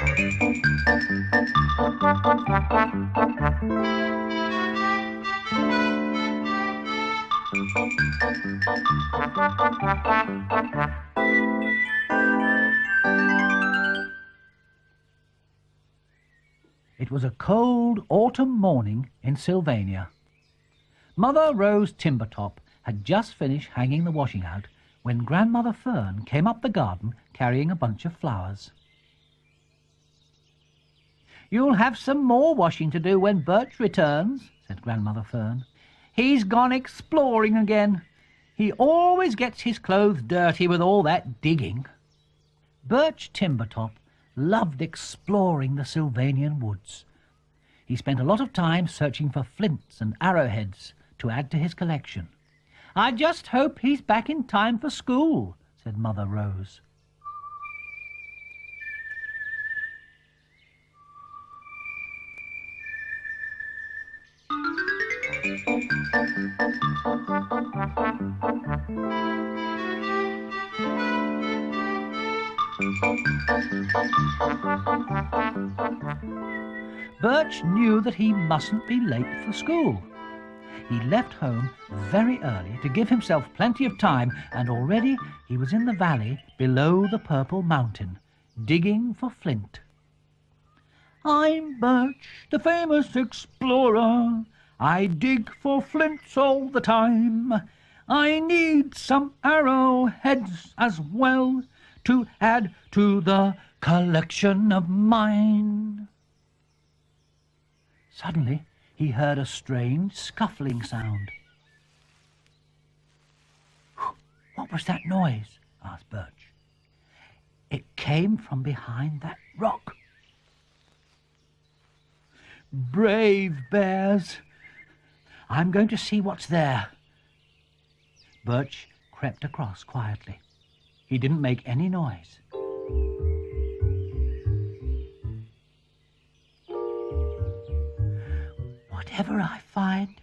It was a cold autumn morning in Sylvania. Mother Rose Timbertop had just finished hanging the washing out when Grandmother Fern came up the garden carrying a bunch of flowers. "You'll have some more washing to do when Birch returns," said Grandmother Fern. "He's gone exploring again. He always gets his clothes dirty with all that digging." Birch Timbertop loved exploring the Sylvanian woods. He spent a lot of time searching for flints and arrowheads to add to his collection. "I just hope he's back in time for school," said Mother Rose. Birch knew that he mustn't be late for school. He left home very early to give himself plenty of time, and already he was in the valley below the Purple Mountain, digging for flint. "I'm Birch, the famous explorer. I dig for flints all the time. I need some arrowheads as well to add to the collection of mine." Suddenly he heard a strange scuffling sound. "What was that noise?" asked Birch. "It came from behind that rock." "Brave bears! I'm going to see what's there." Birch crept across quietly. He didn't make any noise. "Whatever I find,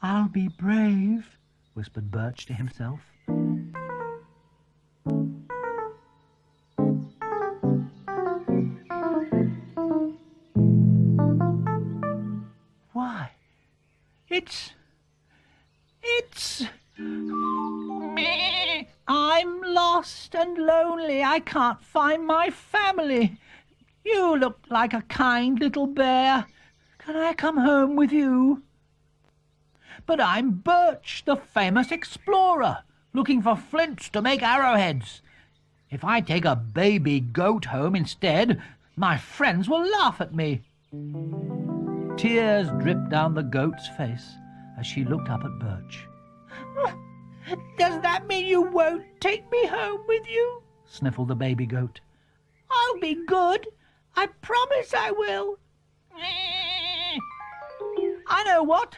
I'll be brave," whispered Birch to himself. Why, it's me. I'm lost and lonely. I can't find my family. You look like a kind little bear. Can I come home with you? But I'm Birch, the famous explorer, looking for flints to make arrowheads. If I take a baby goat home instead, my friends will laugh at me." Tears dripped down the goat's face as she looked up at Birch. "Does that mean you won't take me home with you?" sniffled the baby goat. "I'll be good. I promise I will." "I know what."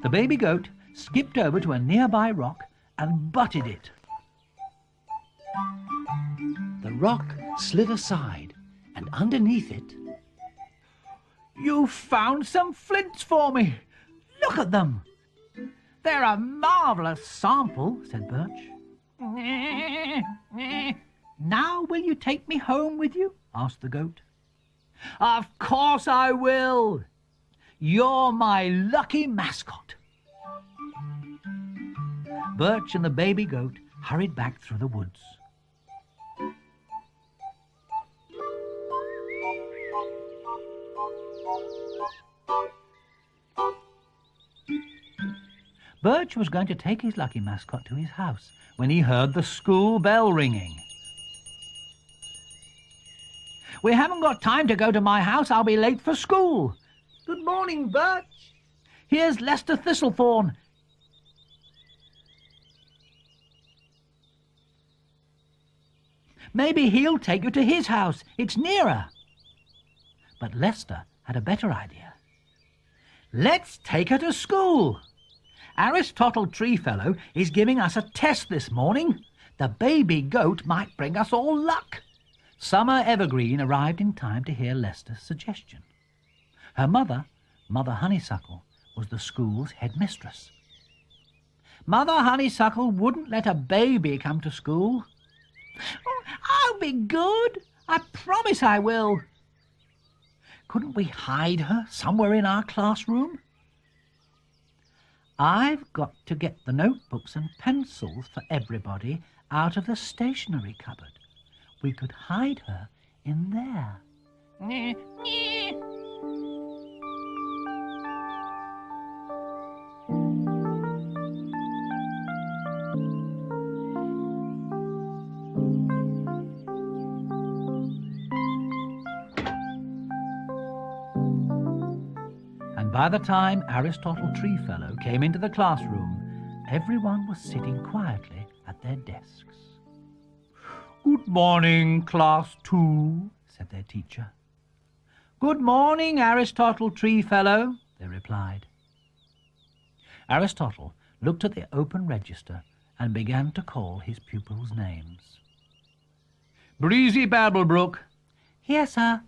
The baby goat skipped over to a nearby rock and butted it. The rock slid aside, and underneath it... "You found some flints for me. Look at them." "They're a marvellous sample," said Birch. "Now will you take me home with you?" asked the goat. "Of course I will. You're my lucky mascot." Birch and the baby goat hurried back through the woods. Birch was going to take his lucky mascot to his house when he heard the school bell ringing. "We haven't got time to go to my house. I'll be late for school." "Good morning, Birch. Here's Lester Thistlethorn. Maybe he'll take you to his house. It's nearer." But Lester had a better idea. "Let's take her to school. Aristotle Treefellow is giving us a test this morning. The baby goat might bring us all luck." Summer Evergreen arrived in time to hear Lester's suggestion. Her mother, Mother Honeysuckle, was the school's headmistress. "Mother Honeysuckle wouldn't let a baby come to school." "I I'll be good. I promise I will. Couldn't we hide her somewhere in our classroom? I've got to get the notebooks and pencils for everybody out of the stationery cupboard. We could hide her in there. And by the time Aristotle Treefellow came into the classroom, everyone was sitting quietly at their desks. "Good morning, Class 2, said their teacher. "Good morning, Aristotle Treefellow," they replied. Aristotle looked at the open register and began to call his pupils' names. "Breezy Babblebrook." "Here, sir."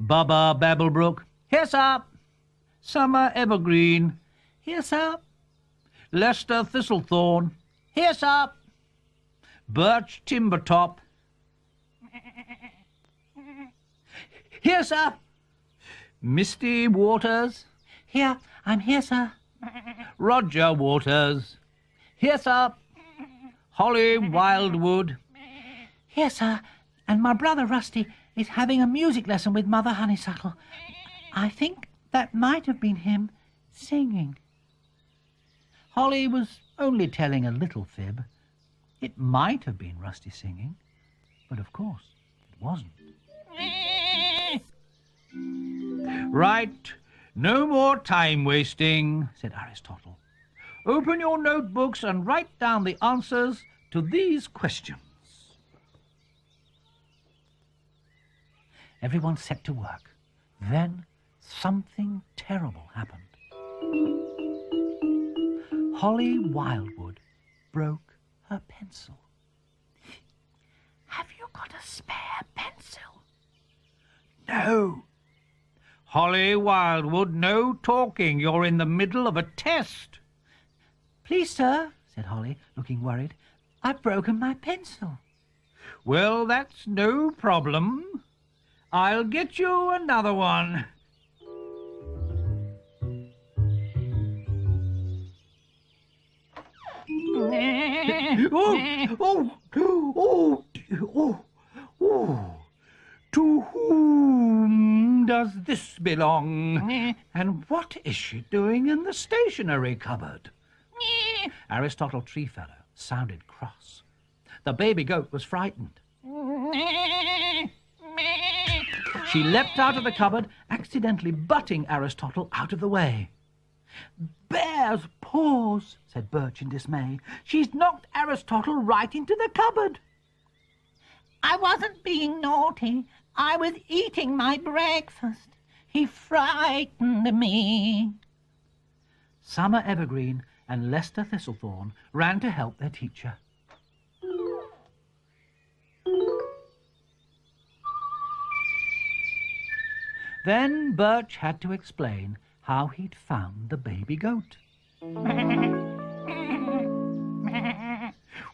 "Bubba Babblebrook." "Here, sir." "Summer Evergreen." "Here, sir." "Lester Thistlethorn." "Here, sir." "Birch Timbertop." "Here, sir." "Misty Waters." "Here, I'm here, sir." "Roger Waters." "Here, sir." "Holly Wildwood." "Here, sir, and my brother Rusty is having a music lesson with Mother Honeysuckle. I think that might have been him singing." Holly was only telling a little fib. It might have been Rusty singing, but of course it wasn't. "Right, no more time wasting," said Aristotle. "Open your notebooks and write down the answers to these questions." Everyone set to work. Then something terrible happened. Holly Wildwood broke her pencil. "Have you got a spare pencil?" "No." "Holly Wildwood, no talking. You're in the middle of a test." "Please, sir," said Holly, looking worried, "I've broken my pencil." "Well, that's no problem. I'll get you another one." To whom does this belong? And what is she doing in the stationery cupboard? Aristotle Treefellow sounded cross. The baby goat was frightened. She leapt out of the cupboard, accidentally butting Aristotle out of the way. "Bear's paws," said Birch in dismay. "She's knocked Aristotle right into the cupboard." "I wasn't being naughty. I was eating my breakfast. He frightened me." Summer Evergreen and Lester Thistlethorn ran to help their teacher. Then Birch had to explain how he'd found the baby goat.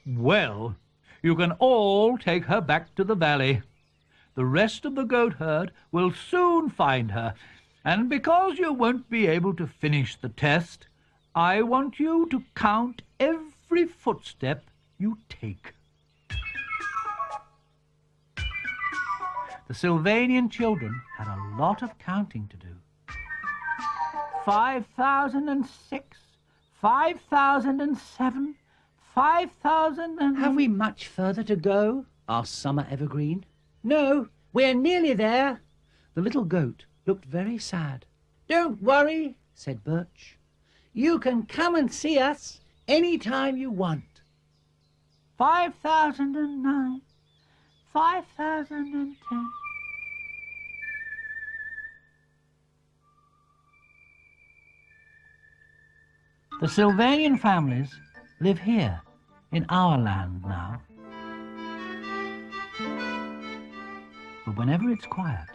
"Well, you can all take her back to the valley. The rest of the goat herd will soon find her, and because you won't be able to finish the test, I want you to count every footstep you take." The Sylvanian children had a lot of counting to do. 5,006, 5,007, 5,000 and... "Have we much further to go?" asked Summer Evergreen. "No, we're nearly there." The little goat looked very sad. "Don't worry," said Birch. "You can come and see us any time you want." 5,009, 5,010. The Sylvanian families live here in our land now. But whenever it's quiet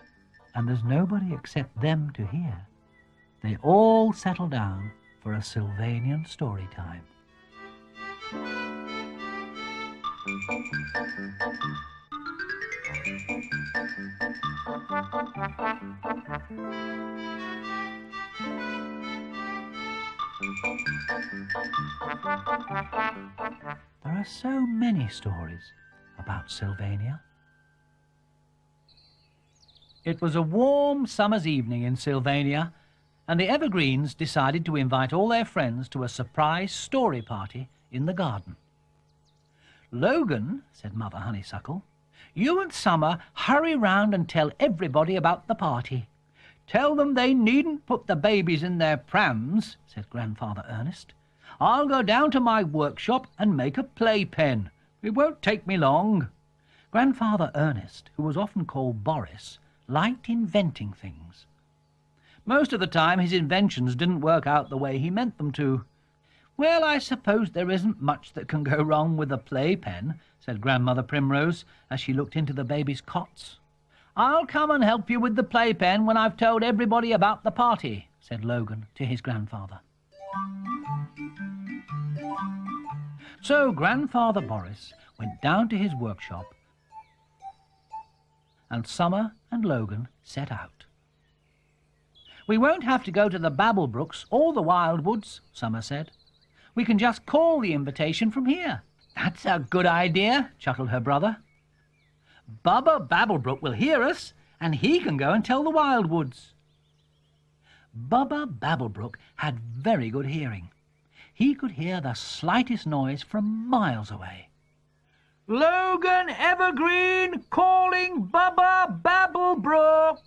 and there's nobody except them to hear, they all settle down for a Sylvanian story time. There are so many stories about Sylvania. It was a warm summer's evening in Sylvania, and the Evergreens decided to invite all their friends to a surprise story party in the garden. "Logan," said Mother Honeysuckle, "you and Summer hurry round and tell everybody about the party. Tell them they needn't put the babies in their prams," said Grandfather Ernest. "I'll go down to my workshop and make a playpen. It won't take me long." Grandfather Ernest, who was often called Boris, liked inventing things. Most of the time his inventions didn't work out the way he meant them to. "Well, I suppose there isn't much that can go wrong with a playpen," said Grandmother Primrose as she looked into the babies' cots. "I'll come and help you with the playpen when I've told everybody about the party," said Logan to his grandfather. So Grandfather Boris went down to his workshop, and Summer and Logan set out. "We won't have to go to the Babble Brooks or the Wildwoods," Summer said. "We can just call the invitation from here." "That's a good idea," chuckled her brother. "Bubba Babblebrook will hear us, and he can go and tell the Wildwoods." Bubba Babblebrook had very good hearing. He could hear the slightest noise from miles away. "Logan Evergreen calling Bubba Babblebrook.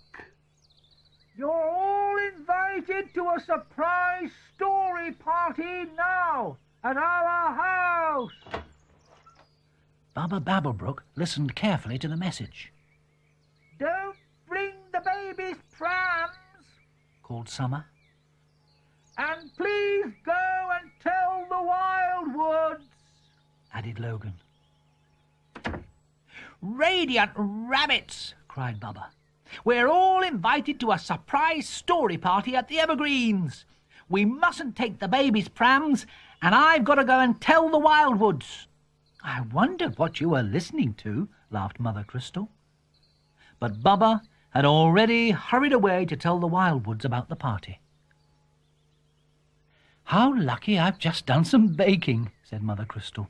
You're all invited to a surprise story party now at our house." Bubba Babblebrook listened carefully to the message. "Don't bring the baby's prams," called Summer. "And please go and tell the Wildwoods," added Logan. "Radiant rabbits," cried Bubba. "We're all invited to a surprise story party at the Evergreens. We mustn't take the baby's prams, and I've got to go and tell the Wildwoods." "I wondered what you were listening to," laughed Mother Crystal. But Bubba had already hurried away to tell the Wildwoods about the party. "How lucky I've just done some baking," said Mother Crystal.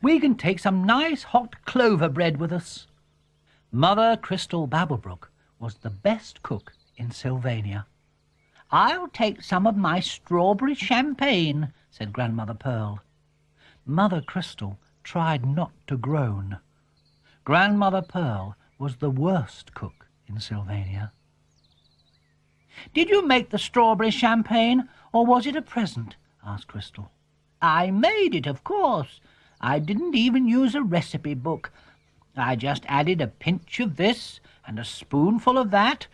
"We can take some nice hot clover bread with us." Mother Crystal Babblebrook was the best cook in Sylvania. "I'll take some of my strawberry champagne," said Grandmother Pearl. Mother Crystal tried not to groan. Grandmother Pearl was the worst cook in Sylvania. "Did you make the strawberry champagne, or was it a present?" asked Crystal. "I made it, of course. I didn't even use a recipe book. I just added a pinch of this and a spoonful of that.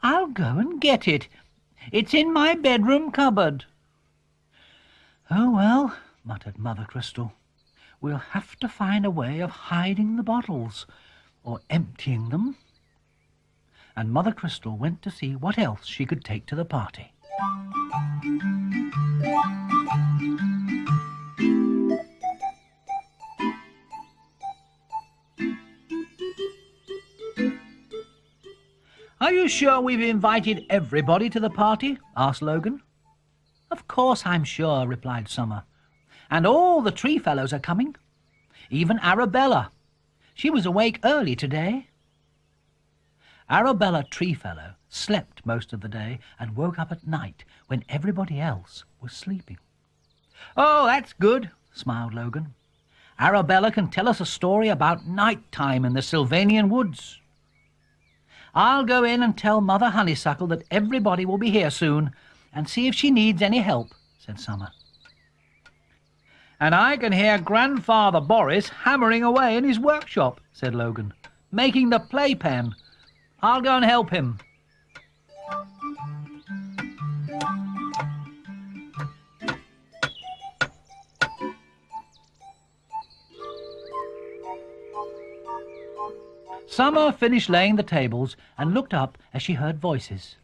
I'll go and get it. It's in my bedroom cupboard." "Oh, well," muttered Mother Crystal, "we'll have to find a way of hiding the bottles, or emptying them." And Mother Crystal went to see what else she could take to the party. "Are you sure we've invited everybody to the party?" asked Logan. "Of course I'm sure," replied Summer. "And all the tree fellows are coming. Even Arabella. She was awake early today." Arabella Treefellow slept most of the day and woke up at night when everybody else was sleeping. "Oh, that's good," smiled Logan. "Arabella can tell us a story about night time in the Sylvanian woods." "I'll go in and tell Mother Honeysuckle that everybody will be here soon, and see if she needs any help," said Summer. "And I can hear Grandfather Boris hammering away in his workshop," said Logan, "making the playpen. I'll go and help him." Summer finished laying the tables and looked up as she heard voices.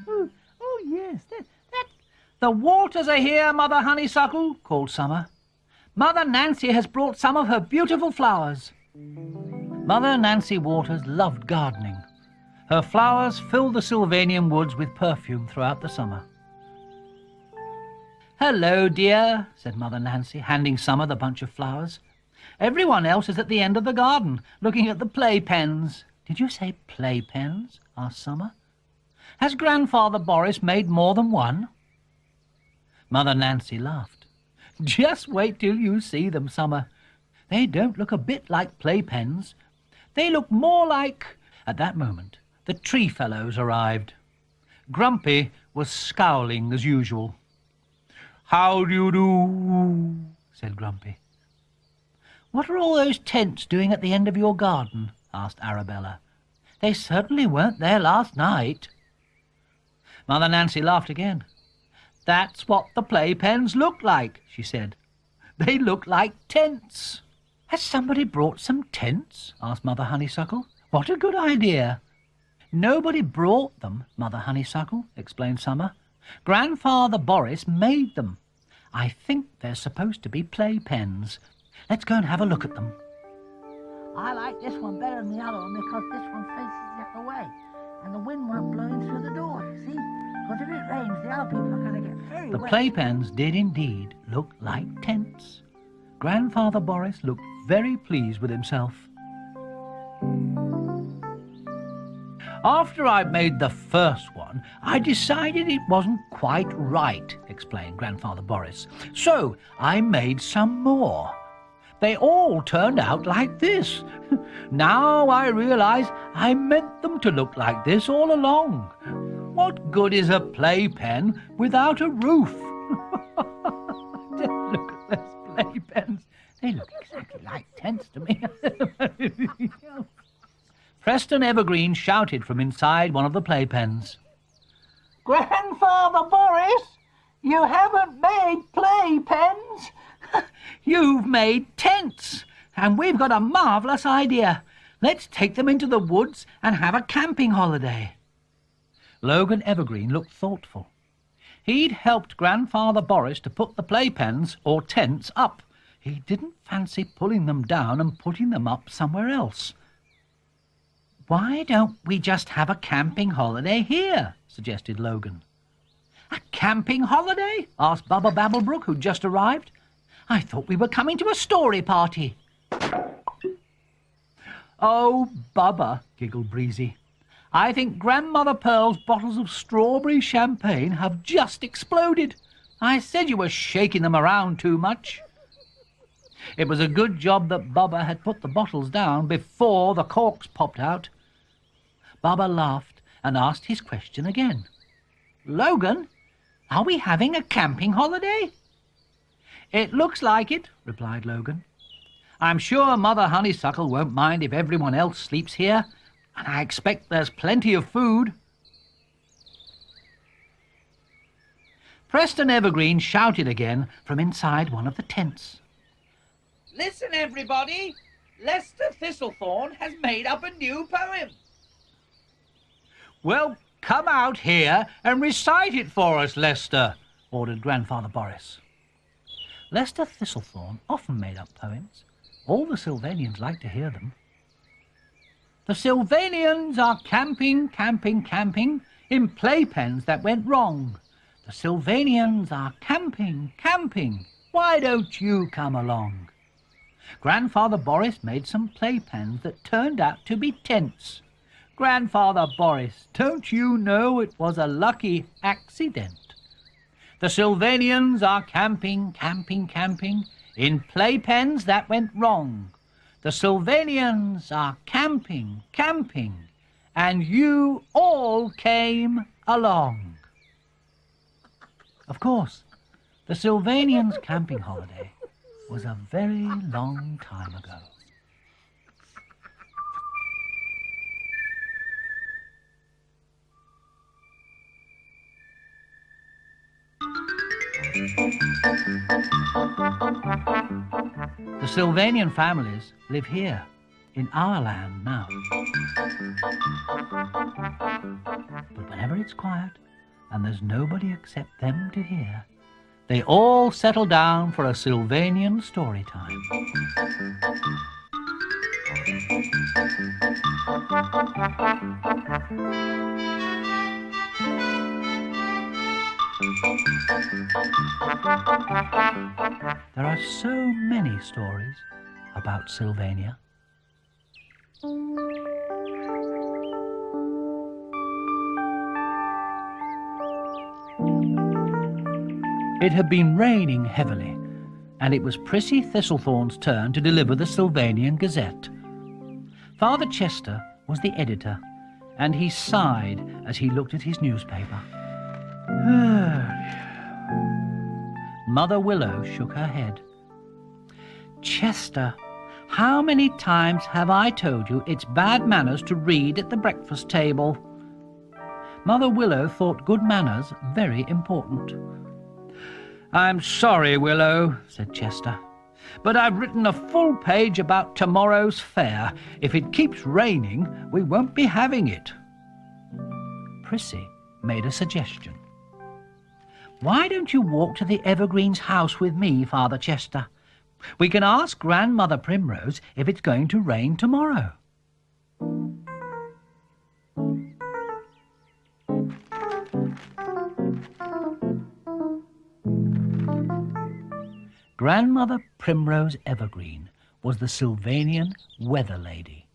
Oh, yes, the waters are here, Mother Honeysuckle," called Summer. "Mother Nancy has brought some of her beautiful flowers." Mother Nancy Waters loved gardening. Her flowers filled the Sylvanian woods with perfume throughout the summer. "Hello, dear," said Mother Nancy, handing Summer the bunch of flowers. "Everyone else is at the end of the garden, looking at the playpens." "Did you say playpens?" asked Summer. "Has Grandfather Boris made more than one?" Mother Nancy laughed. "Just wait till you see them, Summer. They don't look a bit like playpens. They look more like—" At that moment, the tree fellows arrived. Grumpy was scowling as usual. "How do you do?" said Grumpy. "What are all those tents doing at the end of your garden?" asked Arabella. "They certainly weren't there last night." Mother Nancy laughed again. "That's what the playpens look like," she said. "They look like tents." "Has somebody brought some tents?" asked Mother Honeysuckle. "What a good idea." "Nobody brought them, Mother Honeysuckle," explained Summer. "Grandfather Boris made them. I think they're supposed to be playpens. Let's go and have a look at them." "I like this one better than the other one because this one faces the other way and the wind won't blow in through the door, see? Because if it rains, the other people are going to get very The wet." playpens did indeed look like tents. Grandfather Boris looked very pleased with himself. "After I'd made the first one, I decided it wasn't quite right," explained Grandfather Boris. "So I made some more. They all turned out like this. Now I realize I meant them to look like this all along. What good is a playpen without a roof?" Just look at those playpens. They look exactly like tents to me. Preston Evergreen shouted from inside one of the playpens. "Grandfather Boris, you haven't made playpens." "You've made tents, and we've got a marvellous idea. Let's take them into the woods and have a camping holiday." Logan Evergreen looked thoughtful. He'd helped Grandfather Boris to put the playpens, or tents, up. He didn't fancy pulling them down and putting them up somewhere else. "Why don't we just have a camping holiday here?" suggested Logan. "A camping holiday?" asked Bubba Babblebrook, who'd just arrived. "I thought we were coming to a story party." "Oh, Bubba," giggled Breezy, "I think Grandmother Pearl's bottles of strawberry champagne have just exploded. I said you were shaking them around too much." It was a good job that Bubba had put the bottles down before the corks popped out. Bubba laughed and asked his question again. "Logan, are we having a camping holiday?" "It looks like it," replied Logan. "I'm sure Mother Honeysuckle won't mind if everyone else sleeps here, and I expect there's plenty of food." Preston Evergreen shouted again from inside one of the tents. "Listen, everybody! Lester Thistlethorn has made up a new poem." "Well, come out here and recite it for us, Lester," ordered Grandfather Boris. Lester Thistlethorn often made up poems. All the Sylvanians liked to hear them. "The Sylvanians are camping, camping, camping in playpens that went wrong. The Sylvanians are camping, camping. Why don't you come along?" Grandfather Boris made some playpens that turned out to be tents. "Grandfather Boris, don't you know it was a lucky accident? The Sylvanians are camping, camping, camping in playpens that went wrong. The Sylvanians are camping, camping, and you all came along." Of course, the Sylvanians' camping holiday was a very long time ago. The Sylvanian families live here, in our land now. But whenever it's quiet and there's nobody except them to hear, they all settle down for a Sylvanian story time. There are so many stories about Sylvania. It had been raining heavily, and it was Prissy Thistlethorn's turn to deliver the Sylvanian Gazette. Father Chester was the editor, and he sighed as he looked at his newspaper. Mother Willow shook her head. Chester, how many times have I told you it's bad manners to read at the breakfast table? Mother Willow thought good manners very important. I'm sorry, Willow, said Chester, but I've written a full page about tomorrow's fair. If it keeps raining, we won't be having it. Prissy made a suggestion. Why don't you walk to the Evergreens' house with me, Father Chester? We can ask Grandmother Primrose if it's going to rain tomorrow. Grandmother Primrose Evergreen was the Sylvanian weather lady.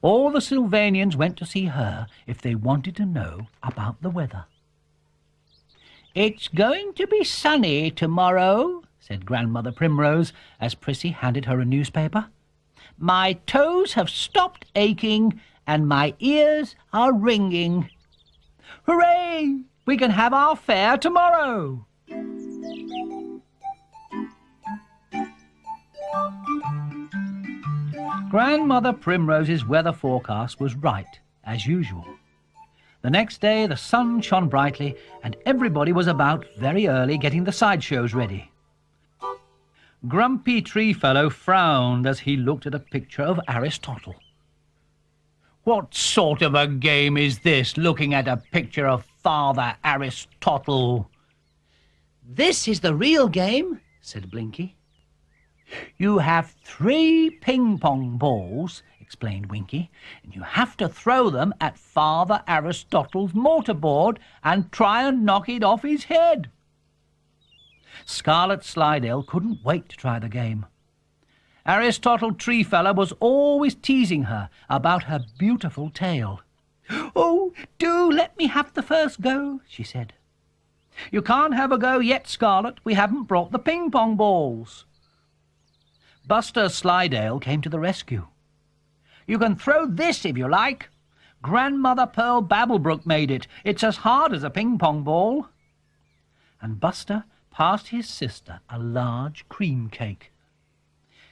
All the Sylvanians went to see her if they wanted to know about the weather. It's going to be sunny tomorrow, said Grandmother Primrose as Prissy handed her a newspaper. My toes have stopped aching and my ears are ringing. Hooray! We can have our fair tomorrow. Grandmother Primrose's weather forecast was right, as usual. The next day the sun shone brightly and everybody was about very early getting the sideshows ready. Grumpy Treefellow frowned as he looked at a picture of Aristotle. What sort of a game is this, looking at a picture of Father Aristotle? This is the real game, said Blinky. You have 3 ping-pong balls, explained Winky, and you have to throw them at Father Aristotle's mortarboard and try and knock it off his head. Scarlet Slidell couldn't wait to try the game. Aristotle Treefellow was always teasing her about her beautiful tail. Oh, do let me have the first go, she said. You can't have a go yet, Scarlet. We haven't brought the ping-pong balls. Buster Slidell came to the rescue. You can throw this if you like. Grandmother Pearl Babblebrook made it. It's as hard as a ping-pong ball. And Buster passed his sister a large cream cake.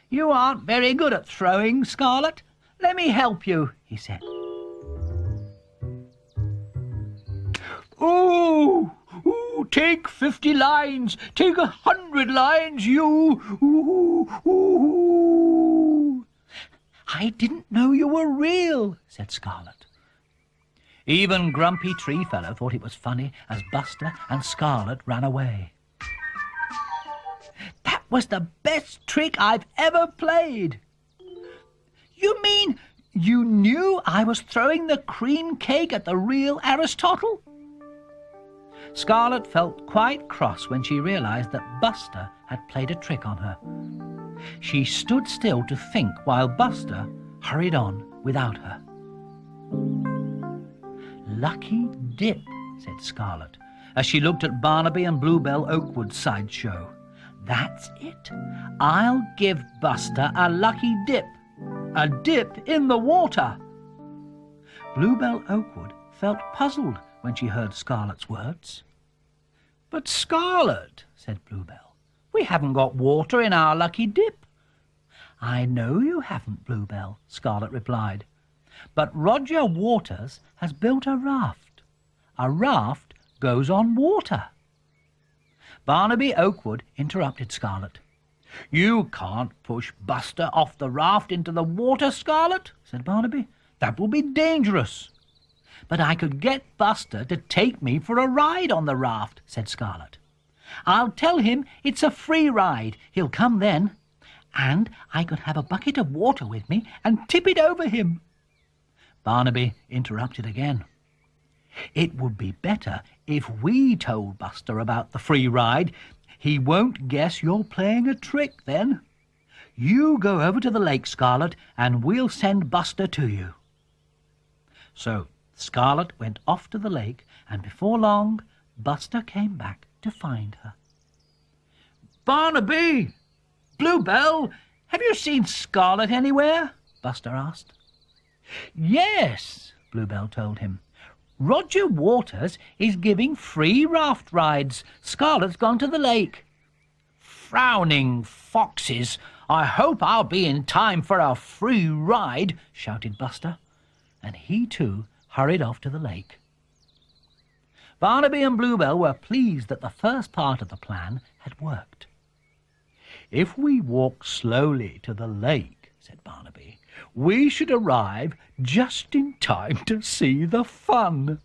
You aren't very good at throwing, Scarlet. Let me help you, he said. Ooh! Ooh, take 50 lines, take 100 lines, you! Ooh, ooh. I didn't know you were real, said Scarlet. Even Grumpy Treefellow thought it was funny as Buster and Scarlet ran away. That was the best trick I've ever played. You mean you knew I was throwing the cream cake at the real Aristotle? Scarlet felt quite cross when she realized that Buster had played a trick on her. She stood still to think while Buster hurried on without her. Lucky dip, said Scarlet, as she looked at Barnaby and Bluebell Oakwood's sideshow. That's it. I'll give Buster a lucky dip. A dip in the water. Bluebell Oakwood felt puzzled when she heard Scarlet's words. But Scarlet, said Bluebell, we haven't got water in our lucky dip. I know you haven't, Bluebell, Scarlet replied, but Roger Waters has built a raft. A raft goes on water. Barnaby Oakwood interrupted Scarlet. You can't push Buster off the raft into the water, Scarlet, said Barnaby. That will be dangerous. But I could get Buster to take me for a ride on the raft, said Scarlet. I'll tell him it's a free ride. He'll come then. and I could have a bucket of water with me and tip it over him." Barnaby interrupted again. "It would be better if we told Buster about the free ride. He won't guess you're playing a trick then. You go over to the lake, Scarlet, and we'll send Buster to you." So Scarlet went off to the lake, and before long Buster came back to find her. "Barnaby! Bluebell! Have you seen Scarlet anywhere?" Buster asked. "Yes," Bluebell told him. "Roger Waters is giving free raft rides. Scarlet's gone to the lake." "Frowning foxes! I hope I'll be in time for a free ride," shouted Buster, and he too hurried off to the lake. Barnaby and Bluebell were pleased that the first part of the plan had worked. "If we walk slowly to the lake," said Barnaby, "we should arrive just in time to see the fun."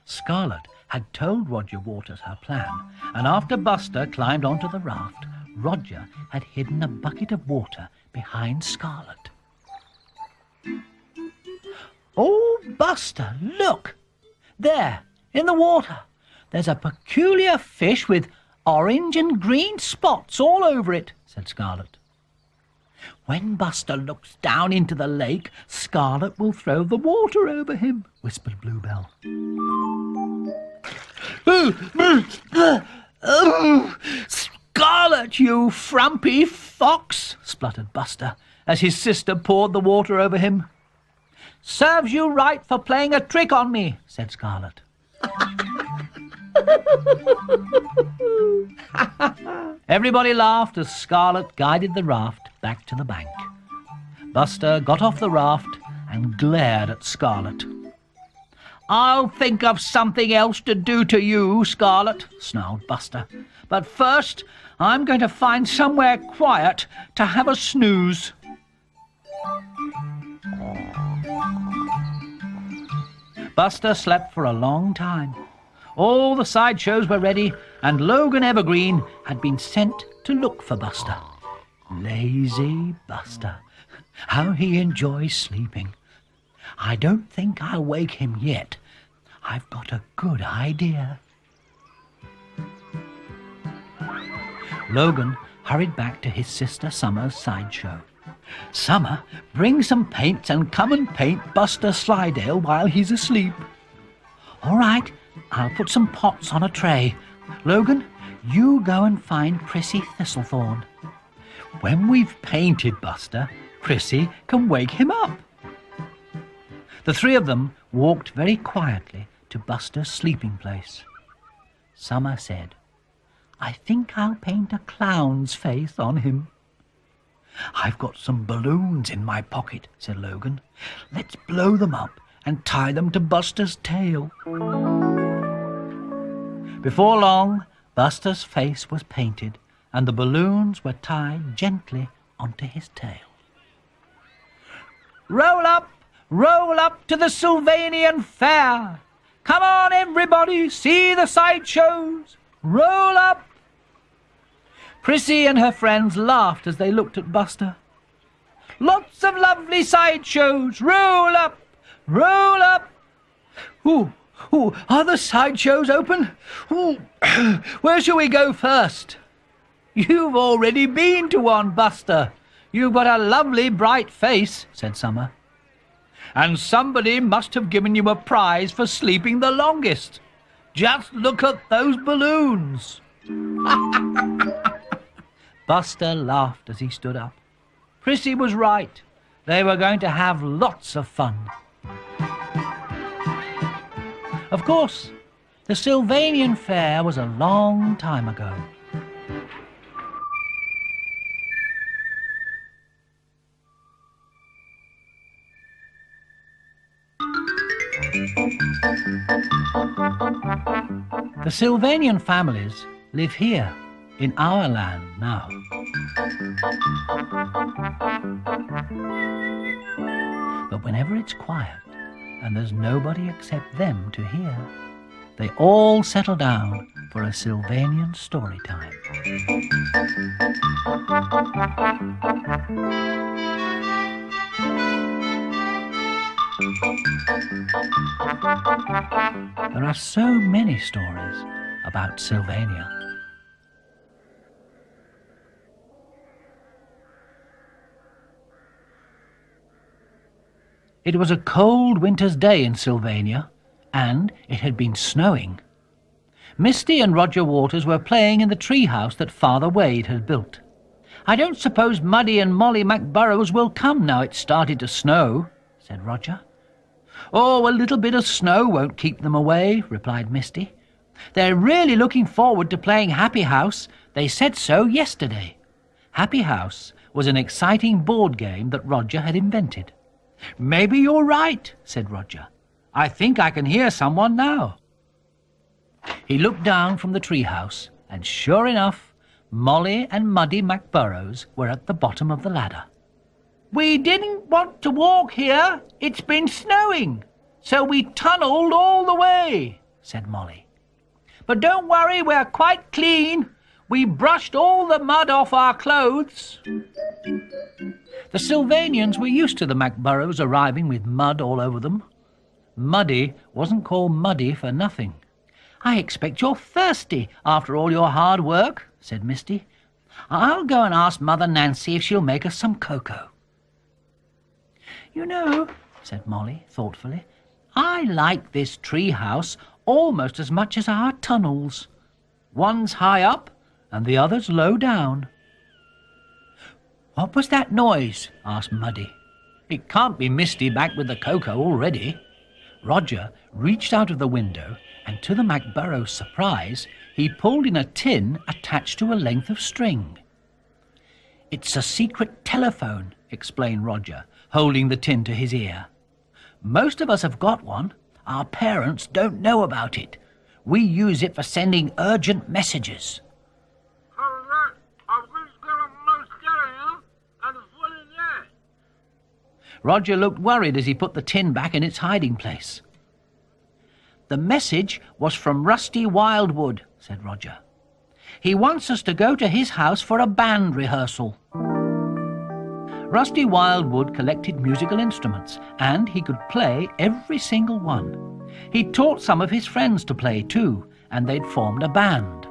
Scarlet had told Roger Waters her plan, and after Buster climbed onto the raft, Roger had hidden a bucket of water behind Scarlet. "Oh, Buster, look! There, in the water, there's a peculiar fish with orange and green spots all over it," said Scarlet. "When Buster looks down into the lake, Scarlet will throw the water over him," whispered Bluebell. "Scarlet, you frumpy fox!" spluttered Buster, as his sister poured the water over him. "Serves you right for playing a trick on me," said Scarlet. Everybody laughed as Scarlet guided the raft back to the bank. Buster got off the raft and glared at Scarlet. "I'll think of something else to do to you, Scarlet," snarled Buster. "But first, I'm going to find somewhere quiet to have a snooze." Buster slept for a long time. All the sideshows were ready, and Logan Evergreen had been sent to look for Buster. Lazy Buster. How he enjoys sleeping. I don't think I'll wake him yet. I've got a good idea. Logan hurried back to his sister Summer's sideshow. "Summer, bring some paints and come and paint Buster Slidell while he's asleep." "All right, I'll put some pots on a tray. Logan, you go and find Prissy Thistlethorn. When we've painted Buster, Prissy can wake him up." The three of them walked very quietly to Buster's sleeping place. Summer said, "I think I'll paint a clown's face on him." "I've got some balloons in my pocket," said Logan. "Let's blow them up and tie them to Buster's tail." Before long, Buster's face was painted, and the balloons were tied gently onto his tail. Roll up to the Sylvanian fair. Come on, everybody, see the sideshows. Roll up." Prissy and her friends laughed as they looked at Buster. "Lots of lovely sideshows. Roll up, roll up." Ooh, are the sideshows open? Ooh, where shall we go first?" "You've already been to one, Buster. You've got a lovely bright face," said Summer. "And somebody must have given you a prize for sleeping the longest. Just look at those balloons." Buster laughed as he stood up. Prissy was right. They were going to have lots of fun. Of course, the Sylvanian fair was a long time ago. The Sylvanian families live here in our land now. But whenever it's quiet and there's nobody except them to hear, they all settle down for a Sylvanian story time. There are so many stories about Sylvania. It was a cold winter's day in Sylvania, and it had been snowing. Misty and Roger Waters were playing in the treehouse that Father Wade had built. "I don't suppose Muddy and Molly McBurrows will come now it's started to snow," said Roger. "Oh, a little bit of snow won't keep them away," replied Misty. "They're really looking forward to playing Happy House. They said so yesterday." Happy House was an exciting board game that Roger had invented. "Maybe you're right," said Roger. "I think I can hear someone now." He looked down from the treehouse, and sure enough, Molly and Muddy McBurrows were at the bottom of the ladder. "We didn't want to walk here. It's been snowing, so we tunnelled all the way," said Molly. "But don't worry, we're quite clean. We brushed all the mud off our clothes." The Sylvanians were used to the McBurrows arriving with mud all over them. Muddy wasn't called Muddy for nothing. "I expect you're thirsty after all your hard work," said Misty. "I'll go and ask Mother Nancy if she'll make us some cocoa." "You know," said Molly thoughtfully, "I like this tree house almost as much as our tunnels. One's high up and the other's low down." "What was that noise?" asked Muddy. "It can't be Misty back with the cocoa already." Roger reached out of the window, and to the McBurrows' surprise, he pulled in a tin attached to a length of string. "It's a secret telephone," explained Roger, holding the tin to his ear. "Most of us have got one. Our parents don't know about it. We use it for sending urgent messages." Roger looked worried as he put the tin back in its hiding place. "The message was from Rusty Wildwood," said Roger. "He wants us to go to his house for a band rehearsal." Rusty Wildwood collected musical instruments, and he could play every single one. He taught some of his friends to play too, and they'd formed a band.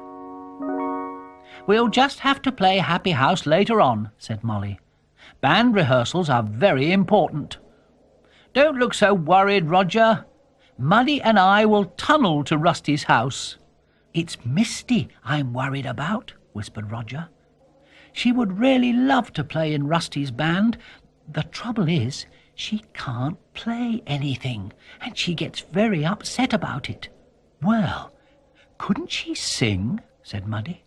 "We'll just have to play Happy House later on," said Molly. "Band rehearsals are very important." "Don't look so worried, Roger. Muddy and I will tunnel to Rusty's house." "It's Misty I'm worried about," whispered Roger. "She would really love to play in Rusty's band. The trouble is, she can't play anything, and she gets very upset about it." "Well, couldn't she sing?" said Muddy.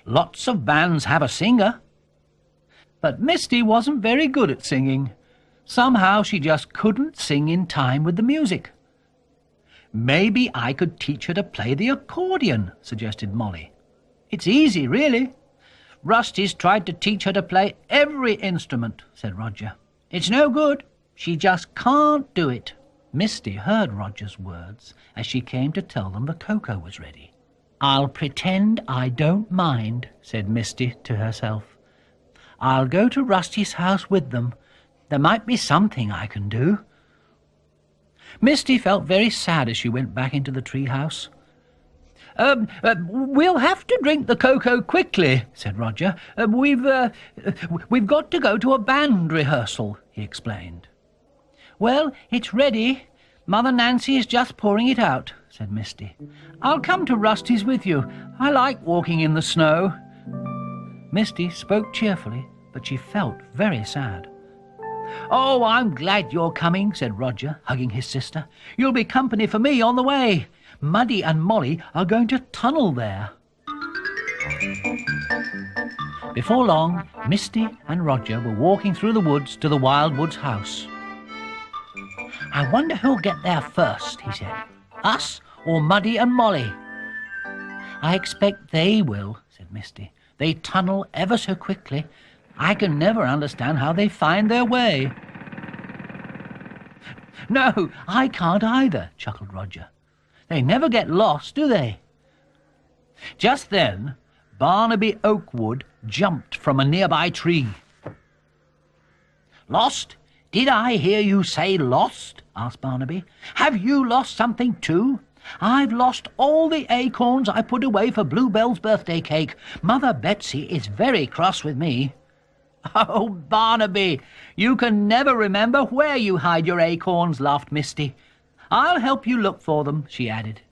"Lots of bands have a singer." But Misty wasn't very good at singing. Somehow she just couldn't sing in time with the music. "Maybe I could teach her to play the accordion," suggested Molly. "It's easy, really." "Rusty's tried to teach her to play every instrument," said Roger. "It's no good. She just can't do it." Misty heard Roger's words as she came to tell them the cocoa was ready. "I'll pretend I don't mind," said Misty to herself. "I'll go to Rusty's house with them. There might be something I can do." Misty felt very sad as she went back into the treehouse. "We'll have to drink the cocoa quickly," said Roger. We've got to go to a band rehearsal," he explained. "Well, it's ready. Mother Nancy is just pouring it out," said Misty. "I'll come to Rusty's with you. I like walking in the snow." Misty spoke cheerfully, but she felt very sad. "Oh, I'm glad you're coming," said Roger, hugging his sister. "You'll be company for me on the way. Muddy and Molly are going to tunnel there." Before long, Misty and Roger were walking through the woods to the Wildwood's house. "I wonder who'll get there first," he said. "Us or Muddy and Molly?" "I expect they will," said Misty. "They tunnel ever so quickly. I can never understand how they find their way." "No, I can't either," chuckled Roger. "They never get lost, do they?" Just then, Barnaby Oakwood jumped from a nearby tree. "Lost? Did I hear you say lost?" asked Barnaby. "Have you lost something too? I've lost all the acorns I put away for Bluebell's birthday cake. Mother Betsy is very cross with me." "Oh, Barnaby, you can never remember where you hide your acorns," laughed Misty. "I'll help you look for them," she added.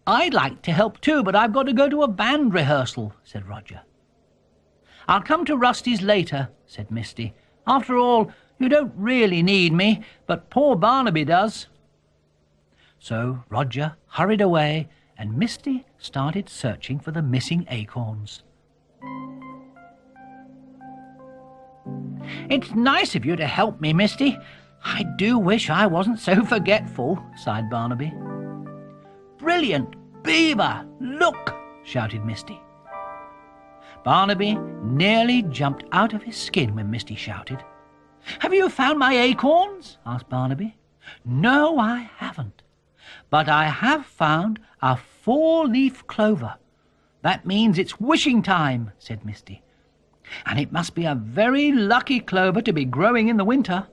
"I'd like to help too, but I've got to go to a band rehearsal," said Roger. "I'll come to Rusty's later," said Misty. "After all, you don't really need me, but poor Barnaby does." So Roger hurried away, and Misty started searching for the missing acorns. "It's nice of you to help me, Misty. I do wish I wasn't so forgetful," sighed Barnaby. "Brilliant! Beaver! Look!" shouted Misty. Barnaby nearly jumped out of his skin when Misty shouted. "Have you found my acorns?" asked Barnaby. "No, I haven't. But I have found a 4-leaf clover. That means it's wishing time," said Misty. "And it must be a very lucky clover to be growing in the winter."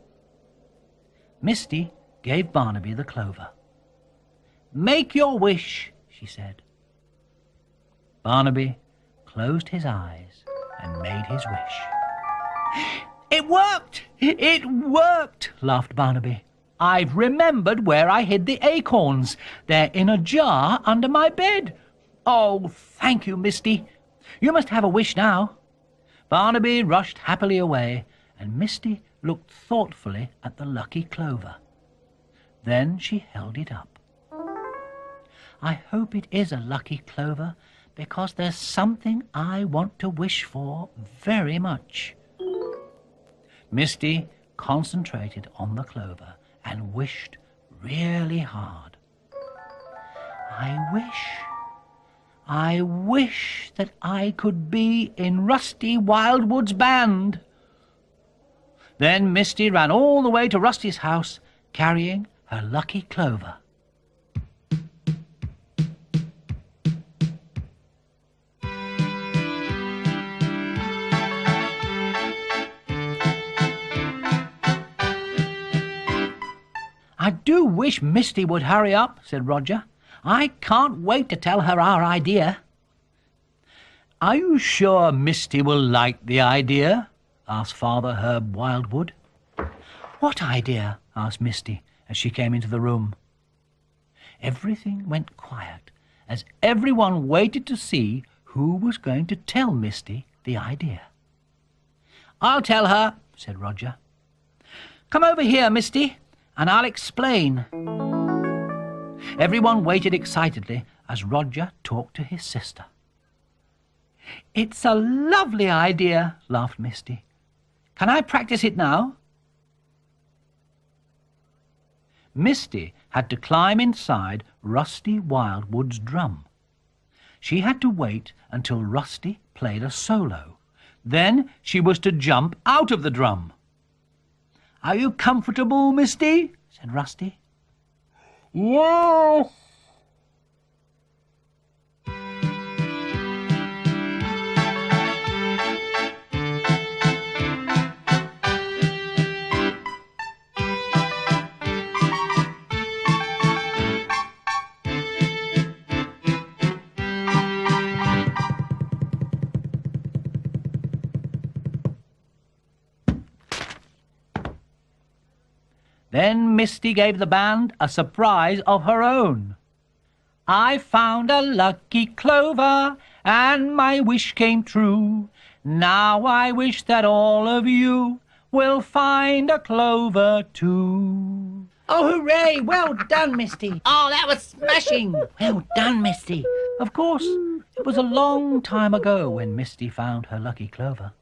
Misty gave Barnaby the clover. "Make your wish," she said. Barnaby closed his eyes and made his wish. "It worked! It worked!" laughed Barnaby. "I've remembered where I hid the acorns. They're in a jar under my bed. Oh, thank you, Misty. You must have a wish now." Barnaby rushed happily away, and Misty looked thoughtfully at the lucky clover. Then she held it up. "I hope it is a lucky clover, because there's something I want to wish for very much." Misty concentrated on the clover and wished really hard. I wish that I could be in Rusty Wildwood's band." Then Misty ran all the way to Rusty's house, carrying her lucky clover. "I do wish Misty would hurry up," said Roger. "I can't wait to tell her our idea." "Are you sure Misty will like the idea?" asked Father Herb Wildwood. "What idea?" asked Misty as she came into the room. Everything went quiet as everyone waited to see who was going to tell Misty the idea. "I'll tell her," said Roger. "Come over here, Misty, and I'll explain." Everyone waited excitedly as Roger talked to his sister. "It's a lovely idea," laughed Misty. "Can I practice it now?" Misty had to climb inside Rusty Wildwood's drum. She had to wait until Rusty played a solo. Then she was to jump out of the drum. "Are you comfortable, Misty?" said Rusty. "Yes." Then Misty gave the band a surprise of her own. "I found a lucky clover, and my wish came true. Now I wish that all of you will find a clover too." Oh, hooray! Well done, Misty. Oh, that was smashing! Well done, Misty. Of course, it was a long time ago when Misty found her lucky clover.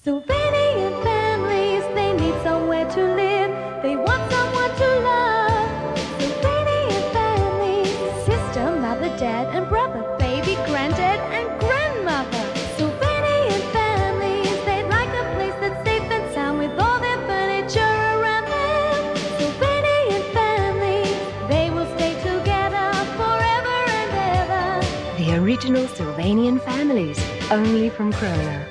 Sylvanian families, they need somewhere to live. They want someone to love. Sylvanian families, sister, mother, dad, and brother, baby, granddad, and grandmother. Sylvanian families, they'd like a place that's safe and sound with all their furniture around them. Sylvanian families, they will stay together forever and ever. The original Sylvanian families, only from Kroner.